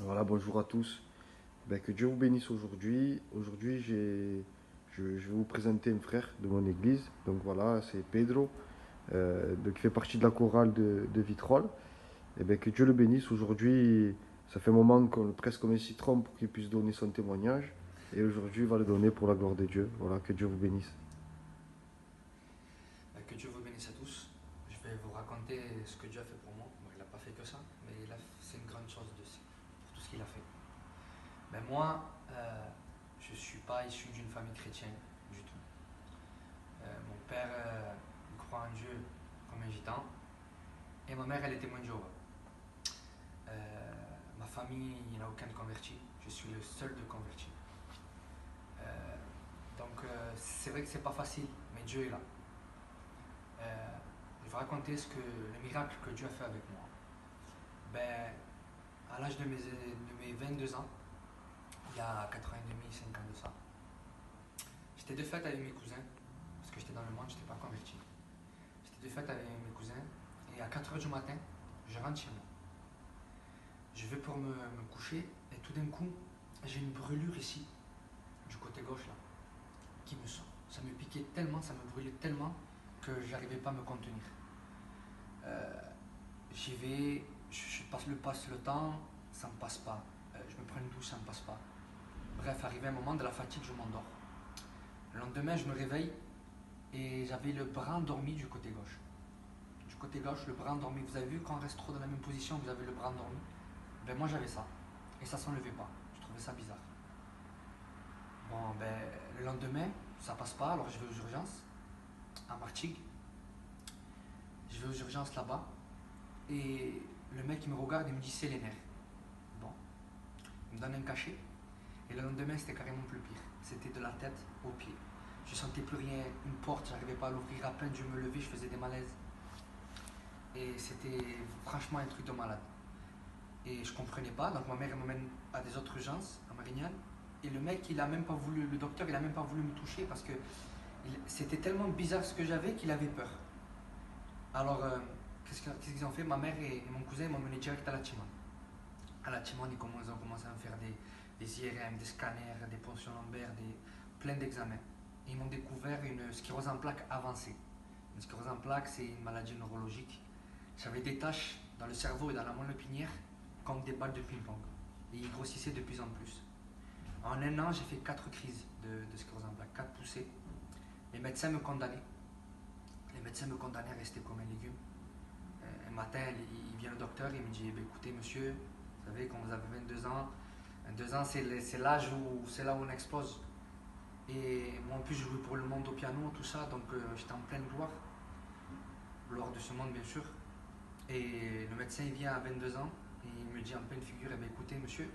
Voilà, bonjour à tous. Que Dieu vous bénisse aujourd'hui. Aujourd'hui, je vais vous présenter un frère de mon église. Donc voilà, c'est Pedro, qui fait partie de la chorale de Vitrolles. Que Dieu le bénisse. Aujourd'hui, ça fait un moment qu'on presque comme un citron pour qu'il puisse donner son témoignage. Et aujourd'hui, il va le donner pour la gloire de Dieu. Voilà, que Dieu vous bénisse. Que Dieu vous bénisse à tous. Je vais vous raconter ce que Dieu a fait pour moi. Bon, il n'a pas fait que ça, mais c'est une grande chose pour tout ce qu'il a fait. Moi, je ne suis pas issu d'une famille chrétienne du tout. Mon père, il croit en Dieu comme un gitan, et ma mère, elle est témoin de Jéhovah. Ma famille, il n'y en a aucun de converti. Je suis le seul de converti. C'est vrai que c'est pas facile, mais Dieu est là. Je vais raconter le miracle que Dieu a fait avec moi. À l'âge de mes 22 ans, il y a 4 ans et demi, 5 ans de ça, j'étais de fête avec mes cousins, parce que j'étais dans le monde, je n'étais pas converti. J'étais de fête avec mes cousins, et à 4 heures du matin, je rentre chez moi. Je vais pour me coucher, et tout d'un coup, j'ai une brûlure ici, du côté gauche là, qui me sort. Ça me piquait tellement, ça me brûlait tellement, que j'arrivais pas à me contenir. J'y vais, je passe le temps, ça me passe pas. Je me prends une douche, ça me passe pas. Bref, arrivé un moment de la fatigue, je m'endors. Le lendemain, je me réveille et j'avais le bras endormi du côté gauche. Du côté gauche, le bras endormi. Vous avez vu, quand on reste trop dans la même position, vous avez le bras endormi. Moi, j'avais ça. Et ça s'enlevait pas. Je trouvais ça bizarre. Le lendemain, ça passe pas, alors je vais aux urgences, à Martigues. Je vais aux urgences là-bas. Et le mec, il me regarde et me dit c'est les nerfs. Bon, il me donne un cachet. Et le lendemain, c'était carrément plus pire. C'était de la tête aux pieds. Je sentais plus rien, une porte, j'arrivais pas à l'ouvrir. À peine je me levais, je faisais des malaises. Et c'était franchement un truc de malade. Et je comprenais pas, donc ma mère m'amène à des autres urgences, à Marignane. Et le mec, le docteur, il a même pas voulu me toucher parce que c'était tellement bizarre ce que j'avais qu'il avait peur. Alors, qu'est-ce qu'ils ont fait? Ma mère et mon cousin m'ont mené direct à la Timone. À la Timone, ils ont commencé à me faire des IRM, des scanners, des ponction lombaires, plein d'examens. Et ils m'ont découvert une sclérose en plaques avancée. Une sclérose en plaques, c'est une maladie neurologique. J'avais des taches dans le cerveau et dans la moelle épinière comme des balles de ping-pong. Et ils grossissaient de plus en plus. En un an, j'ai fait 4 crises de sclérose en plaques, 4 poussées. Les médecins me condamnaient. Les médecins me condamnaient à rester comme un légume. Un matin, il vient le docteur et il me dit écoutez, monsieur, vous savez, quand vous avez 22 ans, 22 ans, c'est l'âge où c'est là où on explose. Et moi, en plus, je jouais pour le monde au piano, tout ça, donc j'étais en pleine gloire de ce monde, bien sûr. Et le médecin, il vient à 22 ans et il me dit en pleine figure écoutez, monsieur,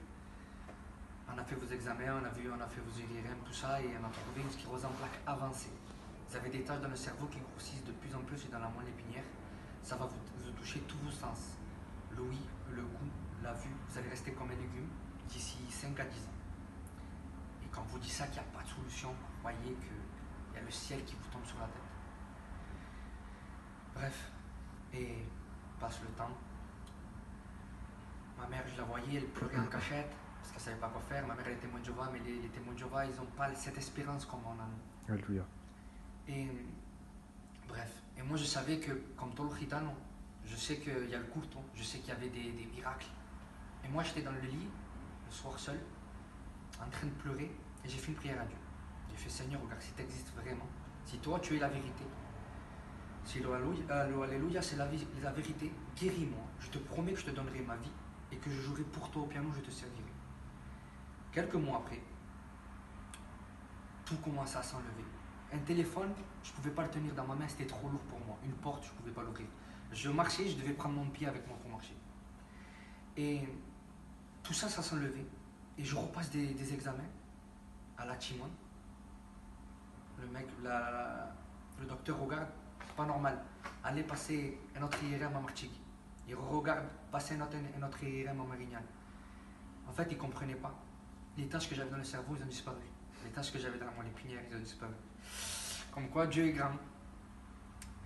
on a fait vos examens, on a fait vos IRM, tout ça, et on a trouvé une sclérose en plaques avancée. Vous avez des taches dans le cerveau qui grossissent de plus en plus et dans la moelle épinière. Ça va vous toucher tous vos sens. L'ouïe, le goût, la vue. Vous allez rester comme un légume d'ici 5 à 10 ans. Et quand on vous dit ça, qu'il n'y a pas de solution, croyez qu'il y a le ciel qui vous tombe sur la tête. Bref, et passe le temps. Ma mère, je la voyais, elle pleurait en cachette parce qu'elle ne savait pas quoi faire. Ma mère, elle est témoin de Jéhovah, mais les témoins de Jéhovah, ils n'ont pas cette espérance comme on a nous. Alléluia. Et bref, et moi je savais que, comme tout le gitano, je sais qu'il y a le courton, je sais qu'il y avait des miracles. Et moi j'étais dans le lit, le soir seul, en train de pleurer, et j'ai fait une prière à Dieu. J'ai fait Seigneur, regarde, si tu existes vraiment, si toi tu es la vérité, si l'Alléluia c'est la vérité, guéris-moi. Je te promets que je te donnerai ma vie et que je jouerai pour toi au piano, je te servirai. Quelques mois après, tout commençait à s'enlever. Un téléphone, je ne pouvais pas le tenir dans ma main, c'était trop lourd pour moi. Une porte, je ne pouvais pas l'ouvrir. Je marchais, je devais prendre mon pied avec moi pour marcher. Et tout ça, ça s'enlevait. Et je repasse des examens à la Timone. Le docteur regarde, c'est pas normal. Allez passer un autre IRM à Martigues. Il regarde passer un autre IRM à Marignane. En fait, il ne comprenait pas. Les taches que j'avais dans le cerveau, ils ont disparu. Les taches que j'avais dans la moelle épinière, ils ont disparu. Comme quoi Dieu est grand.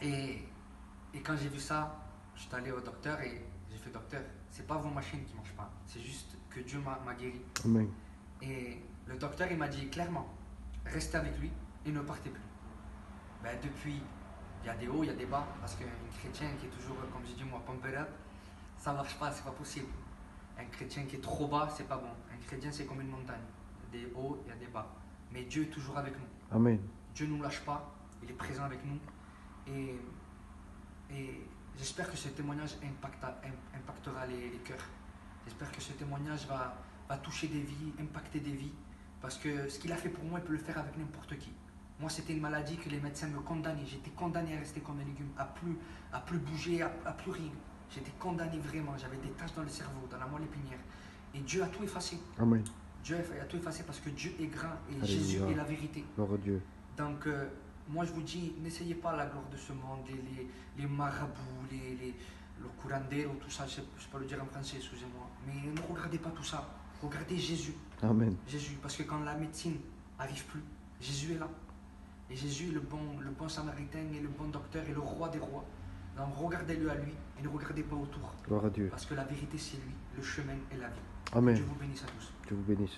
Et quand j'ai vu ça, je suis allé au docteur et j'ai fait docteur, c'est pas vos machines qui marchent pas, c'est juste que Dieu m'a guéri. Amen. Et le docteur, il m'a dit clairement, restez avec lui et ne partez plus. Ben, depuis, il y a des hauts, il y a des bas, parce qu'un chrétien qui est toujours, comme j'ai dit moi, pumper up, ça marche pas, c'est pas possible. Un chrétien qui est trop bas, c'est pas bon. Un chrétien, c'est comme une montagne. Il y a des hauts, il y a des bas. Mais Dieu est toujours avec nous. Amen. Dieu ne nous lâche pas, il est présent avec nous. Et, et j'espère que ce témoignage impactera les cœurs. J'espère que ce témoignage va toucher des vies, impacter des vies. Parce que ce qu'il a fait pour moi, il peut le faire avec n'importe qui. Moi, c'était une maladie que les médecins me condamnaient. J'étais condamné à rester comme un légume, à plus bouger, à plus rien. J'étais condamné vraiment. J'avais des taches dans le cerveau, dans la moelle épinière. Et Dieu a tout effacé. Amen. Dieu a tout effacé parce que Dieu est grand et Alléluia. Jésus est la vérité. Gloire à Dieu. Donc, moi, je vous dis, n'essayez pas la gloire de ce monde, les marabouts, le curandero, tout ça. Je ne sais pas le dire en français, excusez-moi. Mais ne regardez pas tout ça. Regardez Jésus. Amen. Jésus, parce que quand la médecine n'arrive plus, Jésus est là. Et Jésus est le bon samaritain et le bon docteur et le roi des rois. Donc regardez-le à lui et ne regardez pas autour. Gloire à Dieu. Parce que la vérité c'est lui, le chemin et la vie. Amen. Dieu vous bénisse à tous. Dieu vous bénisse.